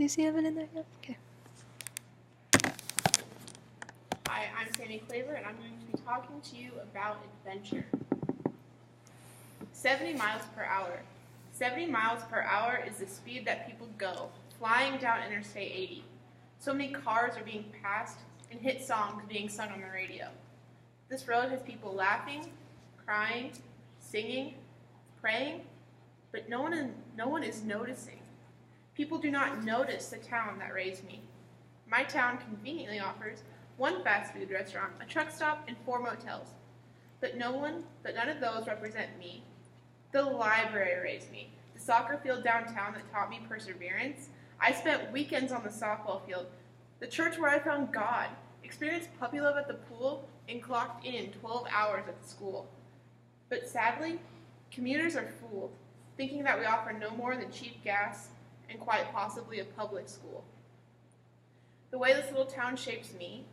Do you see Evan in there? Yep. Okay. Hi, I'm Sami Kloewer, and I'm going to be talking to you about adventure. 70 miles per hour. 70 miles per hour is the speed that people go, flying down Interstate 80. So many cars are being passed and hit songs being sung on the radio. This road has people laughing, crying, singing, praying, but no one is noticing. People do not notice the town that raised me. My town conveniently offers one fast food restaurant, a truck stop, and 4 motels. But none of those represent me. The library raised me. The soccer field downtown that taught me perseverance. I spent weekends on the softball field. The church where I found God. Experienced puppy love at the pool and clocked in 12 hours at the school. But sadly, commuters are fooled, thinking that we offer no more than cheap gas and quite possibly a public school. The way this little town shapes me,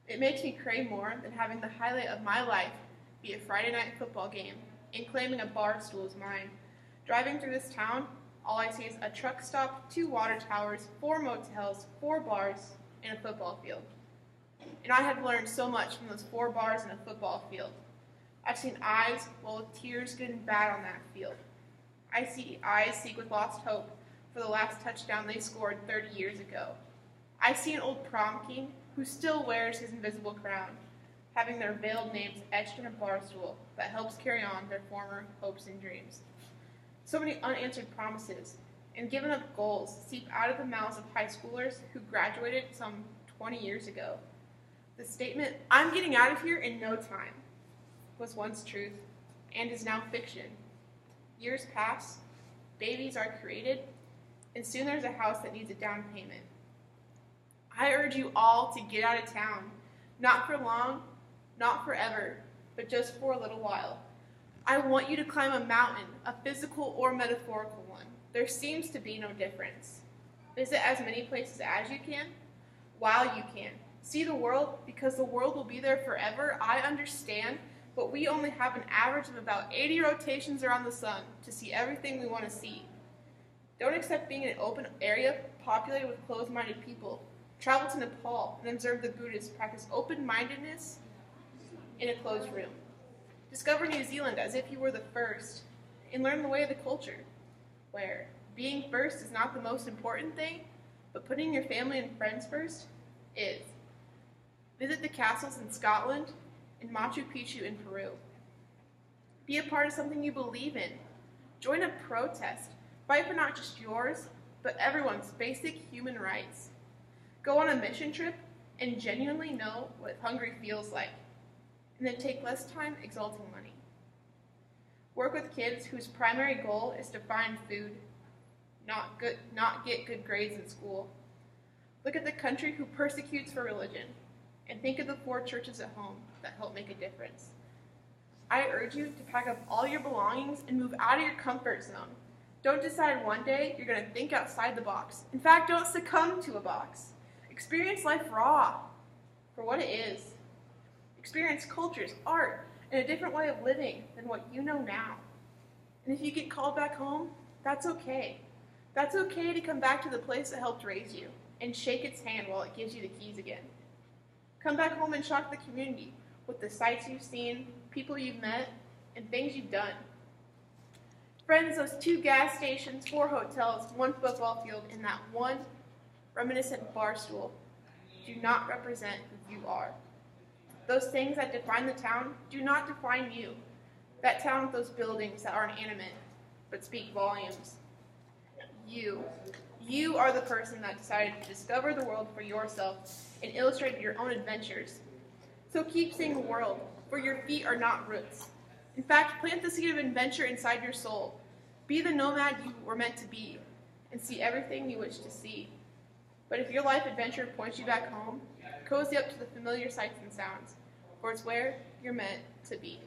it makes me crave more than having the highlight of my life be a Friday night football game and claiming a bar stool as mine. Driving through this town, all I see is a truck stop, 2 water towers, 4 motels, 4 bars, and a football field. And I have learned so much from those 4 bars and a football field. I've seen eyes full of tears good and bad on that field. I see eyes seek with lost hope for the last touchdown they scored 30 years ago. I see an old prom king who still wears his invisible crown, having their veiled names etched in a bar stool that helps carry on their former hopes and dreams. So many unanswered promises and given up goals seep out of the mouths of high schoolers who graduated some 20 years ago. The statement, "I'm getting out of here in no time," was once truth and is now fiction. Years pass, babies are created, and soon there's a house that needs a down payment. I urge you all to get out of town, not for long, not forever, but just for a little while. I want you to climb a mountain, a physical or metaphorical one. There seems to be no difference. Visit as many places as you can, while you can. See the world, because the world will be there forever. I understand, but we only have an average of about 80 rotations around the sun to see everything we want to see. Don't accept being in an open area populated with closed-minded people. Travel to Nepal and observe the Buddhists practice open-mindedness in a closed room. Discover New Zealand as if you were the first, and learn the way of the culture, where being first is not the most important thing, but putting your family and friends first is. Visit the castles in Scotland and Machu Picchu in Peru. Be a part of something you believe in. Join a protest. Fight for not just yours, but everyone's basic human rights. Go on a mission trip and genuinely know what hungry feels like, and then take less time exalting money. Work with kids whose primary goal is to find food, not get good grades in school. Look at the country who persecutes for religion, and think of the 4 churches at home that help make a difference. I urge you to pack up all your belongings and move out of your comfort zone. Don't decide one day you're going to think outside the box. In fact, don't succumb to a box. Experience life raw, for what it is. Experience cultures, art, and a different way of living than what you know now. And if you get called back home, that's okay. That's okay to come back to the place that helped raise you and shake its hand while it gives you the keys again. Come back home and shock the community with the sights you've seen, people you've met, and things you've done. Friends, those 2 gas stations, 4 hotels, 1 football field, and that 1 reminiscent bar stool do not represent who you are. Those things that define the town do not define you. That town with those buildings that aren't animate, but speak volumes. You are the person that decided to discover the world for yourself and illustrate your own adventures. So keep seeing the world, for your feet are not roots. In fact, plant the seed of adventure inside your soul. Be the nomad you were meant to be, and see everything you wish to see. But if your life adventure points you back home, cozy up to the familiar sights and sounds, for it's where you're meant to be.